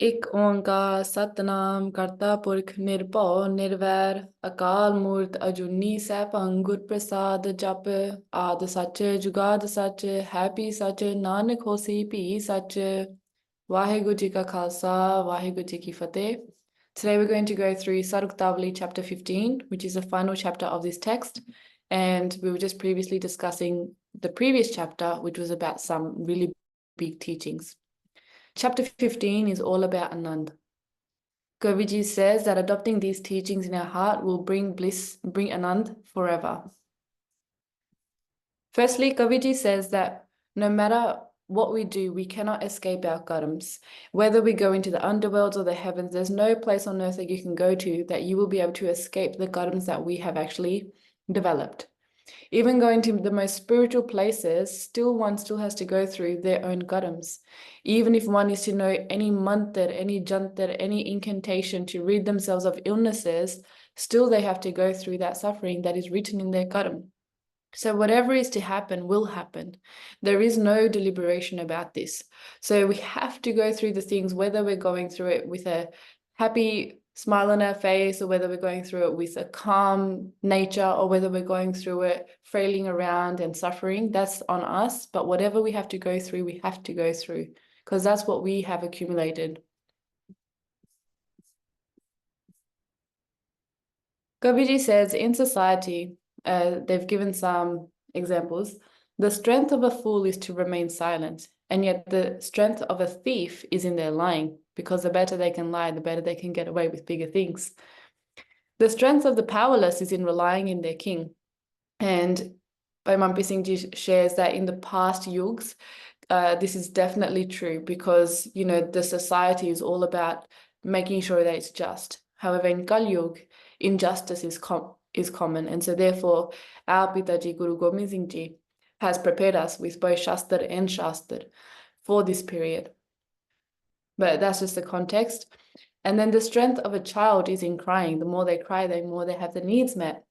ਇੱਕ ਓੰਕਾਰ ਸਤਨਾਮ ਕਰਤਾ ਪੁਰਖ ਨਿਰਭਉ ਨਿਰਵੈਰ ਅਕਾਲ ਮੂਰਤ ਅਜੂਨੀ ਸੈਭੰ ਗੁਰ ਪ੍ਰਸਾਦ ਜਪ ਆਦ ਸੱਚ ਜੁਗਾਦ ਸੱਚ ਹੈਪੀ ਸੱਚ ਨਾਨਕ ਹੋਸੀ ਭੀ ਸੱਚ ਵਾਹਿਗੁਰੂ ਜੀ ਕਾ ਖਾਲਸਾ ਵਾਹਿਗੁਰੂ ਜੀ ਕੀ ਫਤਿਹ. Today we're going to go through Saruktavali chapter 15, which is the final chapter of this text. And we were just previously discussing the previous chapter, which was about some really big teachings. Chapter 15 is all about Anand. Goviji says that adopting these teachings in our heart will bring bliss, bring Anand forever. Firstly, Goviji says that no matter what we do, we cannot escape our karmas. Whether we go into the underworlds or the heavens, there's no place on earth that you can go to that you will be able to escape the karmas that we have actually developed. Even going to the most spiritual places, one still has to go through their own karmas. Even if one is to know any mantra, any jantar, any incantation to rid themselves of illnesses, still they have to go through that suffering that is written in their karma. So whatever is to happen will happen. There is no deliberation about this. So we have to go through the things, whether we're going through it with a happy smile on our face, or whether we're going through it with a calm nature, or whether we're going through it frailing around and suffering. That's on us. But whatever we have to go through, we have to go through, because that's what we have accumulated. Gobiji says in society, they've given some examples. The strength of a fool is to remain silent, and yet the strength of a thief is in their lying, because the better they can lie, the better they can get away with bigger things. The strength of the powerless is in relying in their king. And Bhai Singh Ji shares that in the past yugs, this is definitely true, because, you know, the society is all about making sure that it's just. However, in Kal Yug, injustice is common. And so therefore, our Pitaji Guru Gobind Singh Ji has prepared us with both Shastra and Shastra for this period. But that's just the context. And then the strength of a child is in crying. The more they cry, the more they have the needs met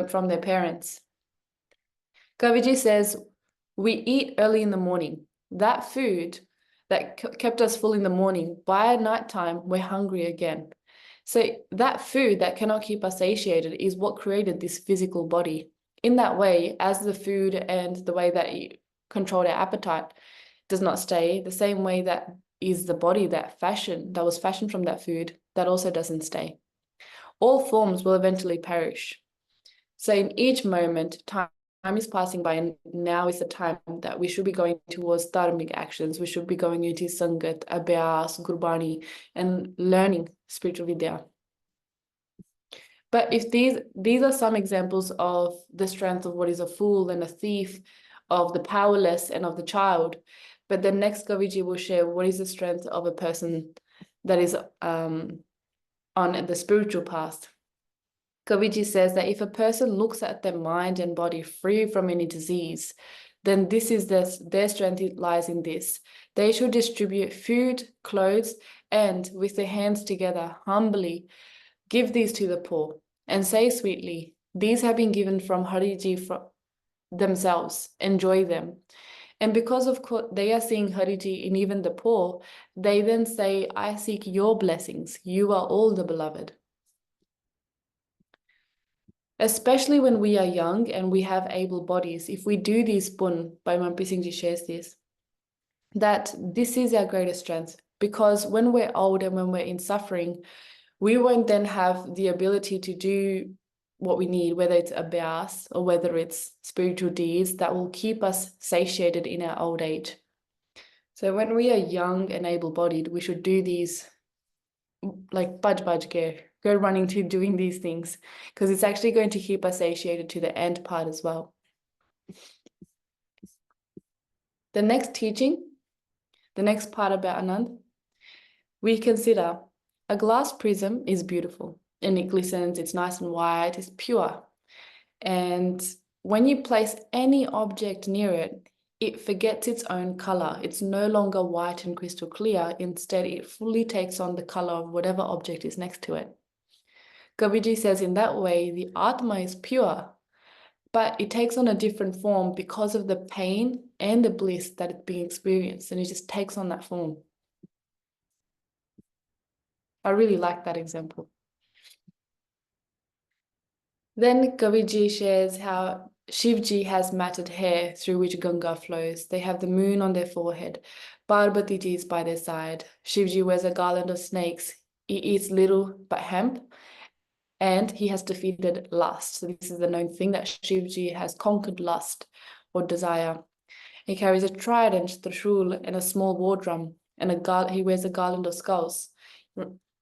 from their parents. Kaviji says, we eat early in the morning. That food that kept us full in the morning, by nighttime, we're hungry again. So that food that cannot keep us satiated is what created this physical body. In that way, as the food and the way that you controlled our appetite does not stay, the same way that is the body that was fashioned from that food, that also doesn't stay. All forms will eventually perish. So in each moment, time is passing by, and now is the time that we should be going towards dharmic actions. We should be going into Sangat, Abhyas, Gurbani, and learning spiritual vidya. But if these are some examples of the strength of what is a fool and a thief, of the powerless and of the child, but the next Kaviji will share what is the strength of a person that is on the spiritual path. Kaviji says that if a person looks at their mind and body free from any disease, then this is their strength lies in this. They should distribute food, clothes, and with their hands together, humbly, give these to the poor, and say sweetly, these have been given from Hariji from themselves, enjoy them. And because of course they are seeing Hariji in even the poor, they then say, I seek your blessings, you are all the beloved. Especially when we are young and we have able bodies, if we do these pun, Bhai Mampi Singh Ji shares this, that this is our greatest strength, because when we're old and when we're in suffering, we won't then have the ability to do what we need, whether it's abhyas or whether it's spiritual deeds that will keep us satiated in our old age. So when we are young and able-bodied, we should do these like baj care, go running to doing these things, because it's actually going to keep us satiated to the end part as well. The next teaching, the next part about Anand, we consider a glass prism is beautiful and it glistens, it's nice and white, it's pure. And when you place any object near it, it forgets its own color. It's no longer white and crystal clear. Instead, it fully takes on the color of whatever object is next to it. Kaviji says in that way, the Atma is pure, but it takes on a different form because of the pain and the bliss that it's being experienced, and it just takes on that form. I really like that example. Then Kaviji shares how Shivji has matted hair through which Ganga flows. They have the moon on their forehead. Parvati ji is by their side. Shivji wears a garland of snakes. He eats little but hemp, and he has defeated lust. So this is the known thing, that Shivji has conquered lust or desire. He carries a trident, trishul, and a small war drum, and he wears a garland of skulls.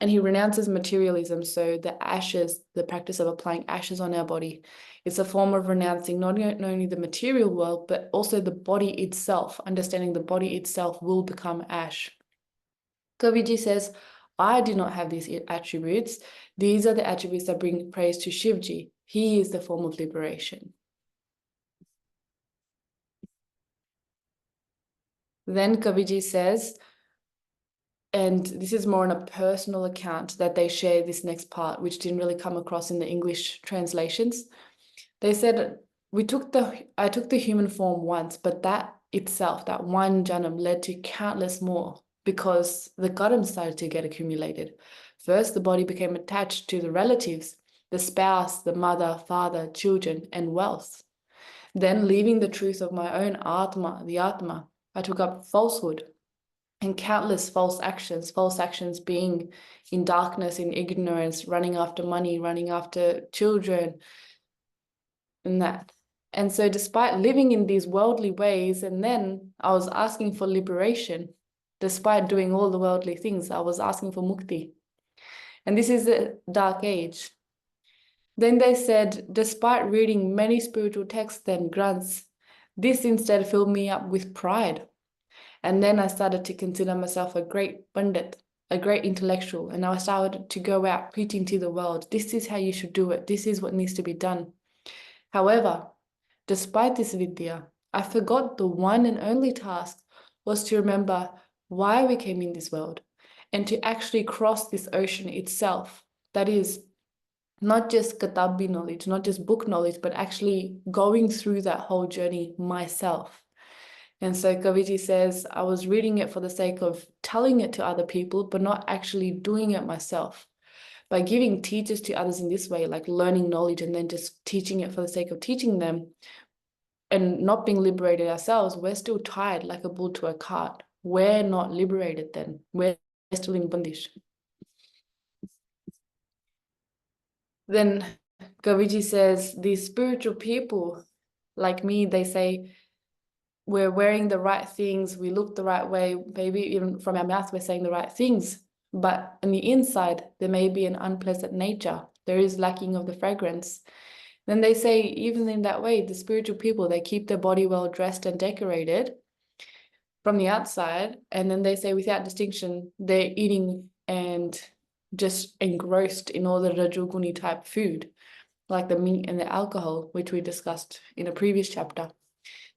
And he renounces materialism, so the ashes, the practice of applying ashes on our body, it's a form of renouncing not only the material world, but also the body itself, understanding the body itself will become ash. Kaviji says, I do not have these attributes. These are the attributes that bring praise to Shivji. He is the form of liberation. Then Kaviji says, and this is more on a personal account that they share this next part, which didn't really come across in the English translations. They said, I took the human form once, but that itself, that one janam, led to countless more, because the karma started to get accumulated. First, the body became attached to the relatives, the spouse, the mother, father, children, and wealth. Then, leaving the truth of my own Atma, the Atma, I took up falsehood and countless false actions being in darkness, in ignorance, running after money, running after children, and that. And so despite living in these worldly ways, and then I was asking for liberation, despite doing all the worldly things, I was asking for mukti. And this is a dark age. Then they said, despite reading many spiritual texts and granths, this instead filled me up with pride. And then I started to consider myself a great pundit, a great intellectual. And I started to go out preaching to the world. This is how you should do it. This is what needs to be done. However, despite this vidya, I forgot the one and only task was to remember why we came in this world and to actually cross this ocean itself. That is, not just katabi knowledge, not just book knowledge, but actually going through that whole journey myself. And so Kaviji says, I was reading it for the sake of telling it to other people, but not actually doing it myself. By giving teachers to others in this way, like learning knowledge and then just teaching it for the sake of teaching them and not being liberated ourselves, we're still tied like a bull to a cart. We're not liberated then. We're still in bondage. Then Kaviji says, these spiritual people like me, they say, we're wearing the right things, we look the right way, maybe even from our mouth we're saying the right things, but on the inside there may be an unpleasant nature. There is lacking of the fragrance. Then they say, even in that way, the spiritual people, they keep their body well dressed and decorated from the outside, and then they say without distinction they're eating and just engrossed in all the Rajoguni type food, like the meat and the alcohol, which we discussed in a previous chapter.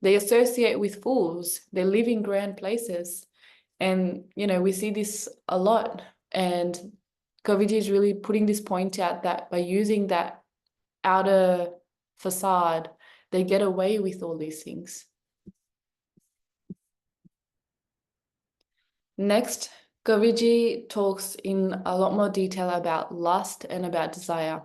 They associate with fools. They live in grand places. And, we see this a lot. And Kaviji is really putting this point out that by using that outer facade, they get away with all these things. Next, Kaviji talks in a lot more detail about lust and about desire.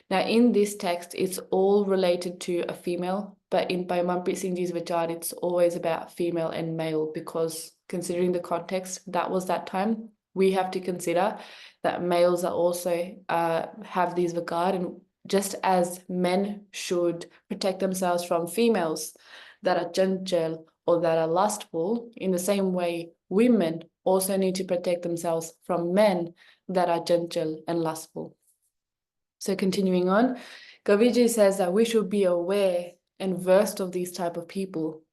Now, in this text, it's all related to a female, but in Manpreet Singh Ji's Vichar, it's always about female and male, because considering the context, that was that time, we have to consider that males are also have these vigar, and just as men should protect themselves from females that are chanchal or that are lustful, in the same way, women also need to protect themselves from men that are chanchal and lustful. So continuing on, Kaviji says that we should be aware and versed of these type of people.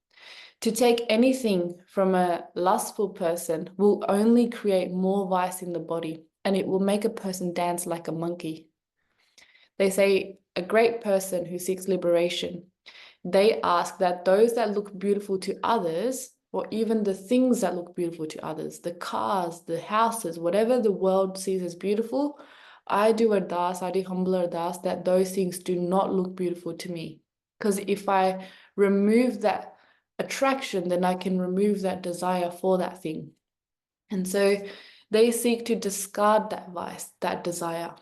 To take anything from a lustful person will only create more vice in the body, and it will make a person dance like a monkey. They say a great person who seeks liberation, they ask that those that look beautiful to others, or even the things that look beautiful to others, the cars, the houses, whatever the world sees as beautiful, I do humble ardas that those things do not look beautiful to me. Because if I remove that attraction, then I can remove that desire for that thing. And so They seek to discard that vice, that desire.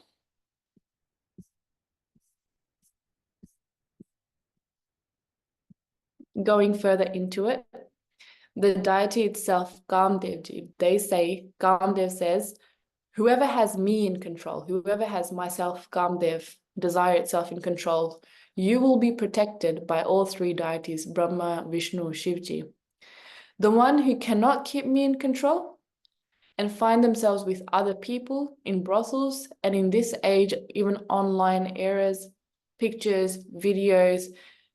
Going further into it, the deity itself, Kamdev, Kamdev says, whoever has me in control, whoever has myself, Kamdev, desire itself in control, you will be protected by all three deities, Brahma, Vishnu, Shivji. The one who cannot keep me in control and find themselves with other people in brothels, and in this age, even online eras, pictures, videos,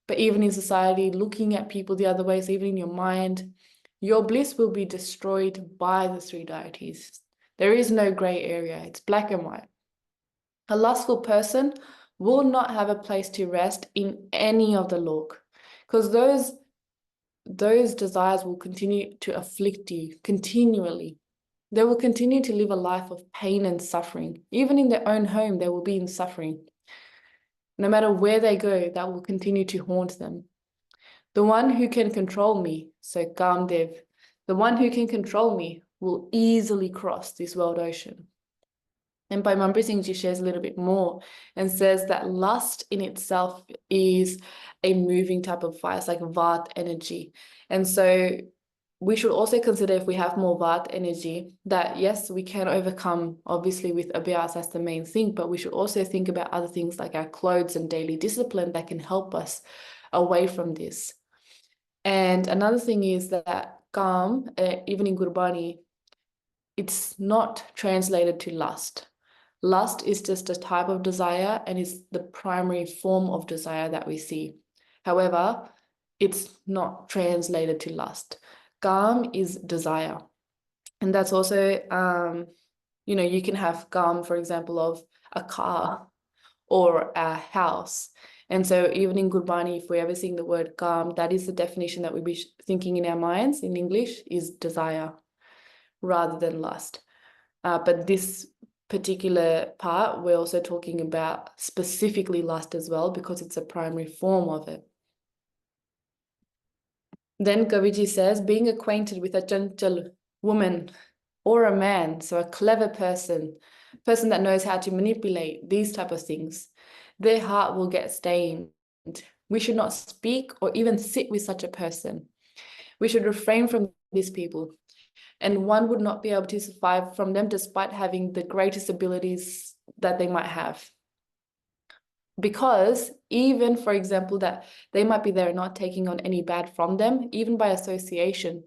but even in society, looking at people the other way, so even in your mind, your bliss will be destroyed by the three deities. There is no gray area, it's black and white. A lustful person will not have a place to rest in any of the lok, because those desires will continue to afflict you continually. They will continue to live a life of pain and suffering. Even in their own home, they will be in suffering. No matter where they go, that will continue to haunt them. The one who can control me, so Kamdev, the one who can control me will easily cross this world ocean. And Bhai Manpreet Singh Ji shares a little bit more and says that lust in itself is a moving type of fire. It's like Vata energy. And so we should also consider, if we have more Vata energy, that yes, we can overcome, obviously with abhyas, that's the main thing, but we should also think about other things like our clothes and daily discipline that can help us away from this. And another thing is that Kam, even in Gurbani, it's not translated to lust. Lust is just a type of desire and is the primary form of desire that we see. However, it's not translated to lust. Kam is desire. And that's also, you can have Kam, for example, of a car or a house. And so even in Gurbani, if we ever sing the word Kam, that is the definition that we be thinking in our minds in English is desire rather than lust. But this particular part, we're also talking about specifically lust as well, because it's a primary form of it. Then Kaviji says, being acquainted with a chanchal woman or a man, so a clever person that knows how to manipulate these type of things, their heart will get stained. We should not speak or even sit with such a person. We should refrain from these people. And one would not be able to survive from them despite having the greatest abilities that they might have. Because even, for example, that they might be there not taking on any bad from them, even by association,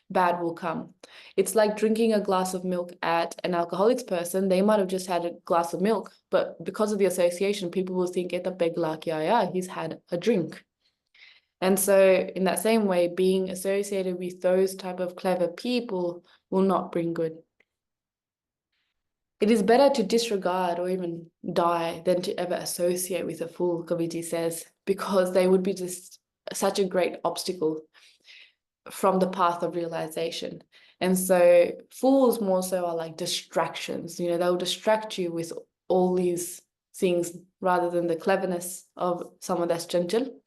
bad will come. It's like drinking a glass of milk at an alcoholic person. They might have just had a glass of milk, but because of the association, people will think, he's had a drink. And so in that same way, being associated with those type of clever people will not bring good. It is better to disregard or even die than to ever associate with a fool, Kaviji says, because they would be just such a great obstacle from the path of realization. And so fools more so are like distractions. They'll distract you with all these things rather than the cleverness of someone that's gentle.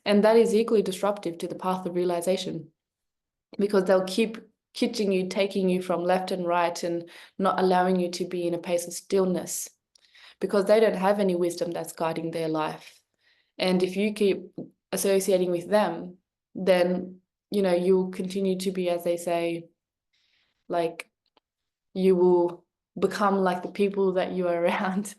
And that is equally disruptive to the path of realization, because they'll keep kitching you, taking you from left and right and not allowing you to be in a place of stillness, because they don't have any wisdom that's guiding their life. And if you keep associating with them, then, you'll continue to be, as they say, like you will become like the people that you are around.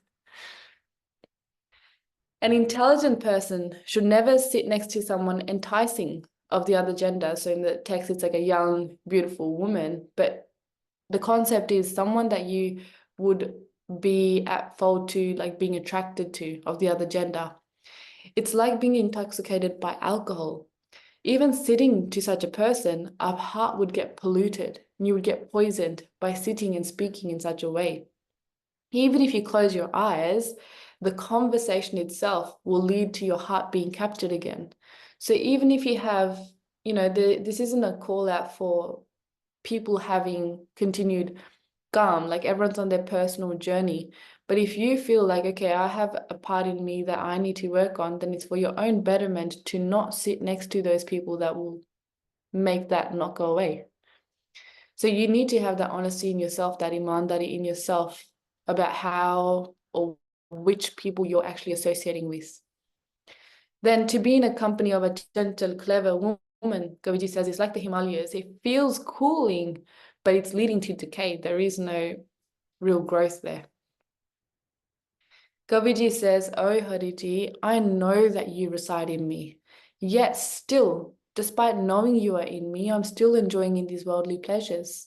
An intelligent person should never sit next to someone enticing of the other gender. So in the text, it's like a young, beautiful woman, but the concept is someone that you would be at fault to, like being attracted to, of the other gender. It's like being intoxicated by alcohol. Even sitting to such a person, our heart would get polluted. You would get poisoned by sitting and speaking in such a way. Even if you close your eyes, the conversation itself will lead to your heart being captured again. So even if you have, this isn't a call out for people having continued calm, like everyone's on their personal journey. But if you feel like, okay, I have a part in me that I need to work on, then it's for your own betterment to not sit next to those people that will make that not go away. So you need to have that honesty in yourself, that imandari in yourself about how or which people you're actually associating with. Then to be in a company of a gentle, clever woman, Kaviji says, it's like the Himalayas. It feels cooling, but it's leading to decay. There is no real growth there. Kaviji says, "Oh Hariji, I know that you reside in me. Yet still, despite knowing you are in me, I'm still enjoying in these worldly pleasures.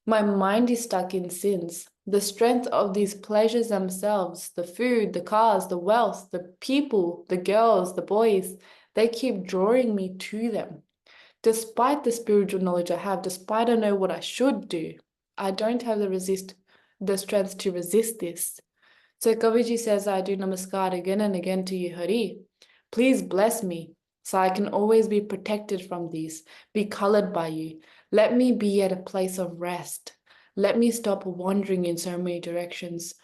My mind is stuck in sins. The strength of these pleasures themselves, the food, the cars, the wealth, the people, the girls, the boys, they keep drawing me to them. Despite the spiritual knowledge I have, despite I know what I should do, I don't have the strength to resist this. So Kaviji says, I do namaskar again and again to you, Hari. Please bless me so I can always be protected from these, be colored by you. Let me be at a place of rest. Let me stop wandering in so many directions."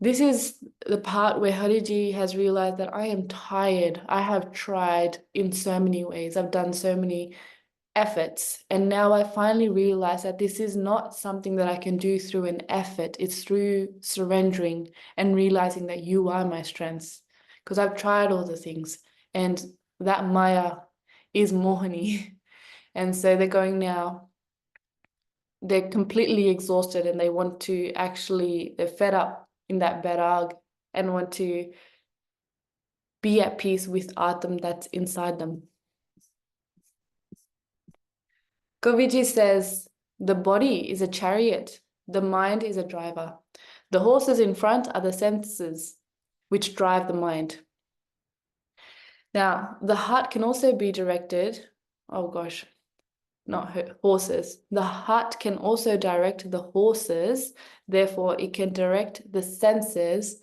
This is the part where Hariji has realized that I am tired. I have tried in so many ways. I've done so many efforts. And now I finally realize that this is not something that I can do through an effort. It's through surrendering and realizing that you are my strengths. Because I've tried all the things, and that Maya is Mohani. And so they're going now, they're completely exhausted and they want to actually, they're fed up in that Bairag and want to be at peace with Atam that's inside them. Goviji says, the body is a chariot, the mind is a driver. The horses in front are the senses which drive the mind. Now, the heart can also be directed, oh gosh, not horses. The heart can also direct the horses, therefore it can direct the senses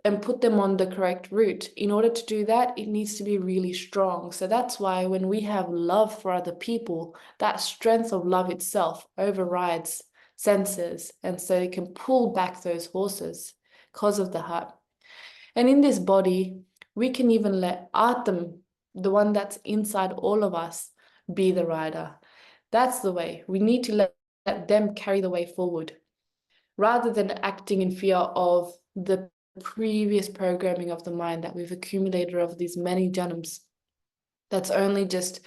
and put them on the correct route. In order to do that, it needs to be really strong. So that's why when we have love for other people, that strength of love itself overrides senses. And so it can pull back those horses because of the heart. And in this body, we can even let Atam, the one that's inside all of us, be the rider. That's the way. We need to let them carry the way forward, rather than acting in fear of the previous programming of the mind that we've accumulated over these many janams. That's only just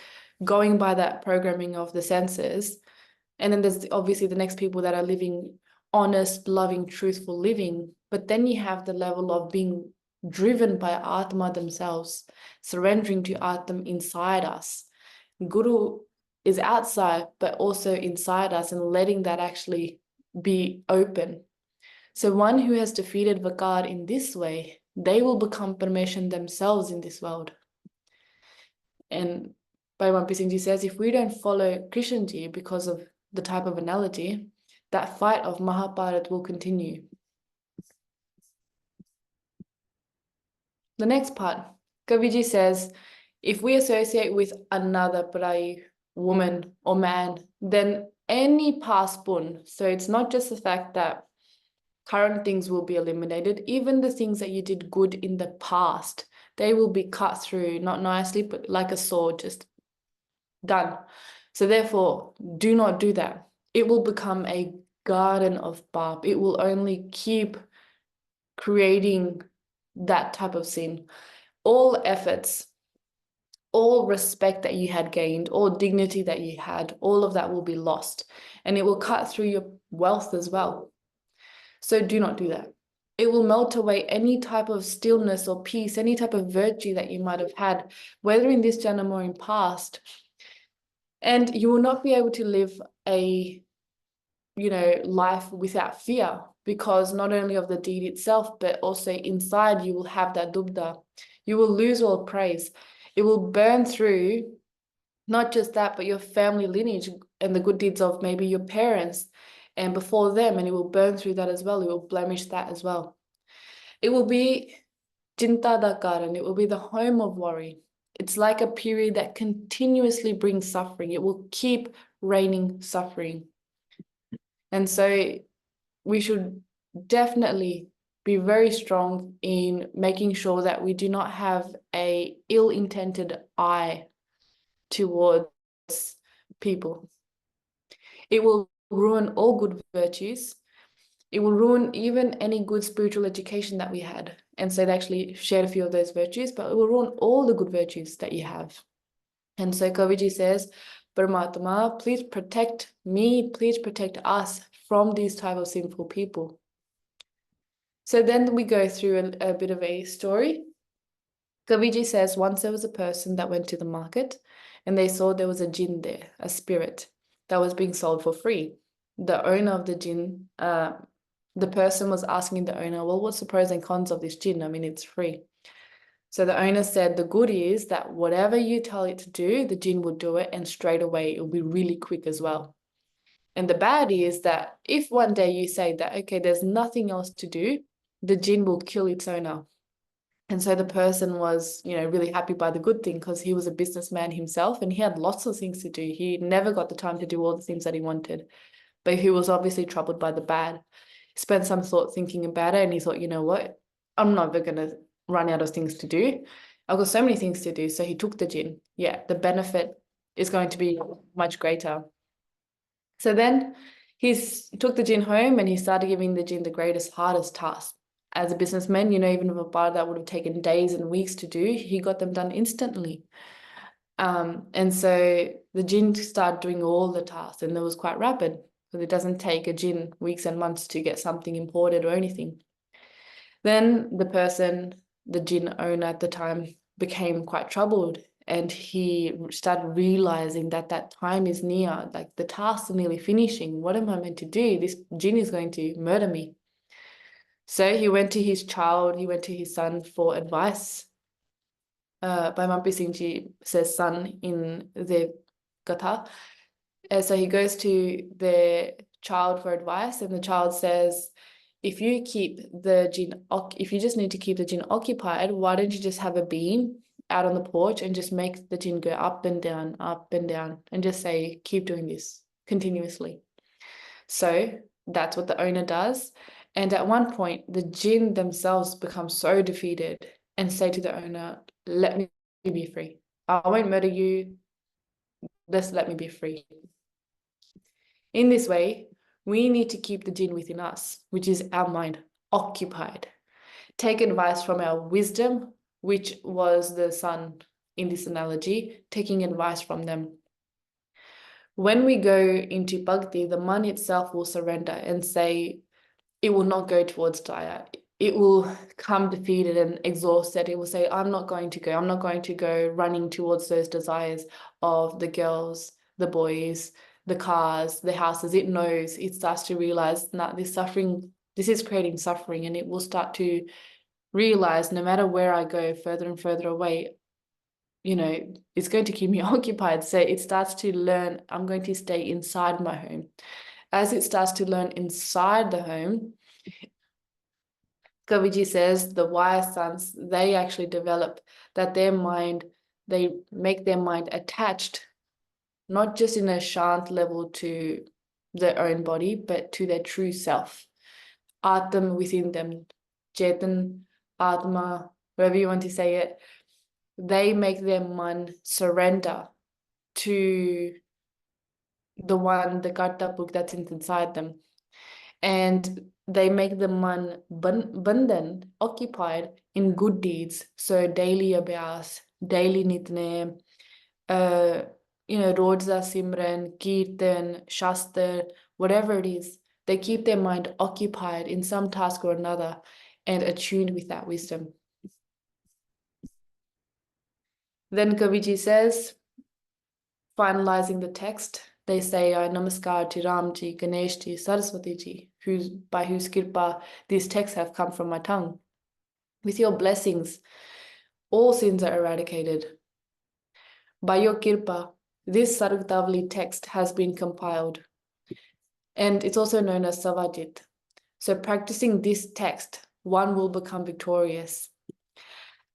going by that programming of the senses. And then there's obviously the next people that are living honest, loving, truthful living. But then you have the level of being driven by Atma themselves, surrendering to Atma inside us. Guru is outside, but also inside us, and letting that actually be open. So one who has defeated Vakar in this way, they will become Parmeshan themselves in this world. And Bhaivan Singh Ji says, if we don't follow Krishnji because of the type of analogy, that fight of Mahabharat will continue. The next part, Kaviji says, if we associate with another Parai woman or man, then any past pun, so it's not just the fact that current things will be eliminated, even the things that you did good in the past, they will be cut through, not nicely, but like a sword, just done. So therefore, do not do that. It will become a garden of barb. It will only keep creating that type of sin. All efforts, all respect that you had gained, all dignity that you had, all of that will be lost. And it will cut through your wealth as well. So do not do that. It will melt away any type of stillness or peace, any type of virtue that you might have had, whether in this janam or in past. And you will not be able to live a, life without fear, because not only of the deed itself, but also inside you will have that dubda. You will lose all praise. It will burn through, not just that, but your family lineage and the good deeds of maybe your parents and before them, and it will burn through that as well. It will blemish that as well. It will be Chinta Dakaran. It will be the home of worry. It's like a period that continuously brings suffering. It will keep raining suffering. And so we should definitely be very strong in making sure that we do not have a ill-intended eye towards people. It will ruin all good virtues. It will ruin even any good spiritual education that we had. And so they actually shared a few of those virtues, but it will ruin all the good virtues that you have. And so Kaviji says, Paramatma, please protect me, please protect us from these type of sinful people. So then we go through a bit of a story. Kaviji says, once there was a person that went to the market and they saw there was a jinn there, a spirit that was being sold for free. The owner of the jinn, the person was asking the owner, well, what's the pros and cons of this jinn? I mean, it's free. So the owner said, the good is that whatever you tell it to do, the jinn will do it, and straight away it will be really quick as well. And the bad is that if one day you say that, okay, there's nothing else to do, the jinn will kill its owner. And so the person was, really happy by the good thing because he was a businessman himself and he had lots of things to do. He never got the time to do all the things that he wanted, but he was obviously troubled by the bad. Spent some thought thinking about it and he thought, you know what, I'm never going to run out of things to do. I've got so many things to do. So he took the jinn. Yeah, the benefit is going to be much greater. So then he took the jinn home and he started giving the jinn the greatest, hardest task. As a businessman, even if a bar that would have taken days and weeks to do, he got them done instantly. And so the jinn started doing all the tasks and it was quite rapid because it doesn't take a jinn weeks and months to get something imported or anything. Then the jinn owner at the time, became quite troubled and he started realizing that that time is near, like the tasks are nearly finishing. What am I meant to do? This jinn is going to murder me. So he went to his son for advice. Bhai Mampi Singh Ji says son in the katha. So he goes to the child for advice and the child says, if you just need to keep the jinn occupied, why don't you just have a beam out on the porch and just make the jinn go up and down, and just say, keep doing this continuously. So that's what the owner does. And at one point, the jinn themselves become so defeated and say to the owner, let me be free. I won't murder you. Just let me be free. In this way, we need to keep the jinn within us, which is our mind, occupied. Take advice from our wisdom, which was the sun in this analogy, taking advice from them. When we go into bhakti, the man itself will surrender and say, it will not go towards daya. It will come defeated and exhausted. It will say, I'm not going to go running towards those desires of the girls, the boys, the cars, the houses. It starts to realize that this is creating suffering, and it will start to realize no matter where I go further and further away, it's going to keep me occupied. So it starts to learn, I'm going to stay inside my home. As it starts to learn inside the home, Kaviji says the wise sons, they actually develop that they make their mind attached, not just in a shant level to their own body, but to their true self. Atma within them, Chetan, Atma, whatever you want to say it, they make their mind surrender to the Karta book that's inside them. And they make the man bandhan, occupied in good deeds. So daily abhyas, daily nitne, Rodza Simran, Kirtan, Shastra, whatever it is. They keep their mind occupied in some task or another and attuned with that wisdom. Then Kaviji says, finalizing the text, they say, Namaskar to Ramji, Ganeshji, Saraswatiji, by whose kirpa these texts have come from my tongue. With your blessings, all sins are eradicated. By your kirpa, this Saruktavali text has been compiled. And it's also known as Savajit. So practicing this text, one will become victorious.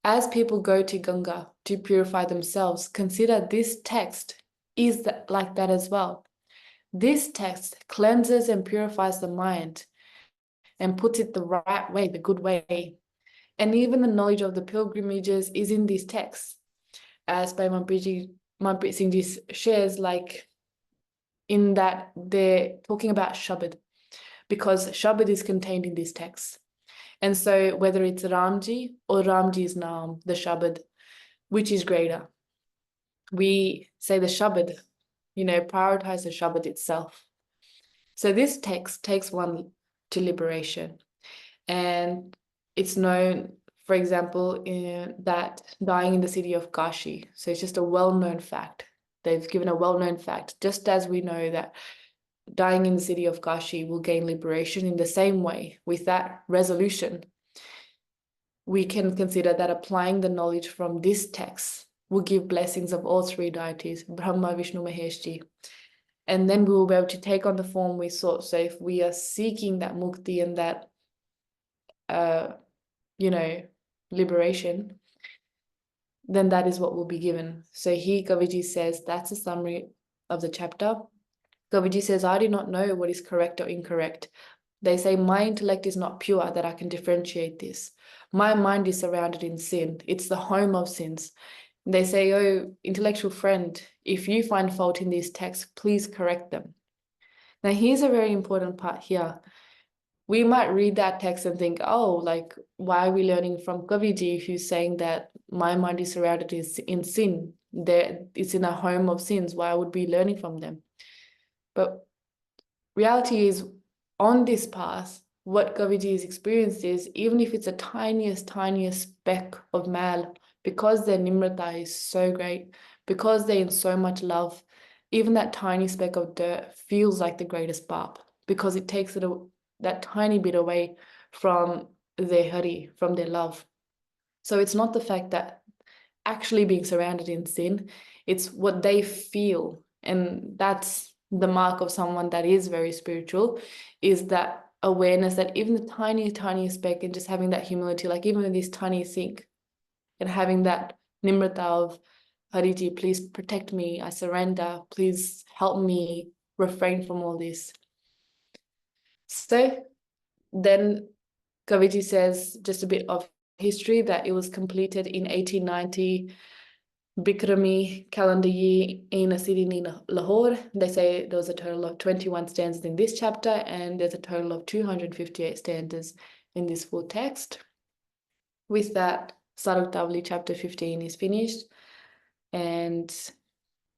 As people go to Ganga to purify themselves, consider this text is like that as well. This text cleanses and purifies the mind and puts it the right way, the good way. And even the knowledge of the pilgrimages is in these texts. As Bhai Manpreet Singh Ji shares, like in that they're talking about Shabad, because Shabad is contained in this text. And so whether it's Ramji or Ramji's Naam, the Shabad, which is greater? We say the Shabad, prioritize the Shabad itself. So this text takes one to liberation. And it's known, for example, that dying in the city of Kashi. So it's just a well-known fact. They've given a well-known fact, just as we know that dying in the city of Kashi will gain liberation. In the same way, with that resolution, we can consider that applying the knowledge from this text will give blessings of all three deities, Brahma, Vishnu, Maheshji. And then we will be able to take on the form we sought. So if we are seeking that mukti and that, liberation, then that is what will be given. So here Kaviji says, that's a summary of the chapter. Kaviji says, I do not know what is correct or incorrect. They say, my intellect is not pure that I can differentiate this. My mind is surrounded in sin. It's the home of sins. They say, oh, intellectual friend, if you find fault in these texts, please correct them. Now, here's a very important part here. We might read that text and think, oh, like, why are we learning from Kaviji who's saying that my mind is surrounded in sin? It's in a home of sins. Why would we be learning from them? But reality is, on this path, what Kaviji's experienced is, even if it's a tiniest speck of mal, because their nimrata is so great, because they're in so much love, even that tiny speck of dirt feels like the greatest bap, because it takes that tiny bit away from their hari, from their love. So it's not the fact that actually being surrounded in sin, it's what they feel. And that's the mark of someone that is very spiritual, is that awareness that even the tiny speck, and just having that humility, like even in this tiny sink, and having that nimrata of, Hariji, please protect me, I surrender, please help me refrain from all this. So then Kaviji says just a bit of history, that it was completed in 1890, Bikrami calendar year, in a city near Lahore. They say there was a total of 21 stanzas in this chapter, and there's a total of 258 stanzas in this full text. With that, Saruktavali chapter 15 is finished. And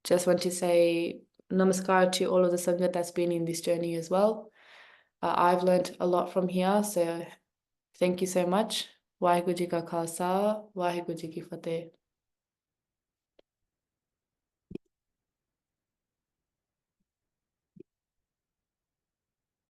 just want to say namaskar to all of the Sangat that's been in this journey as well. I've learned a lot from here, so thank you so much. Vaheguru Ji Ka Khalsa, Vaheguru Ji Ki Fateh.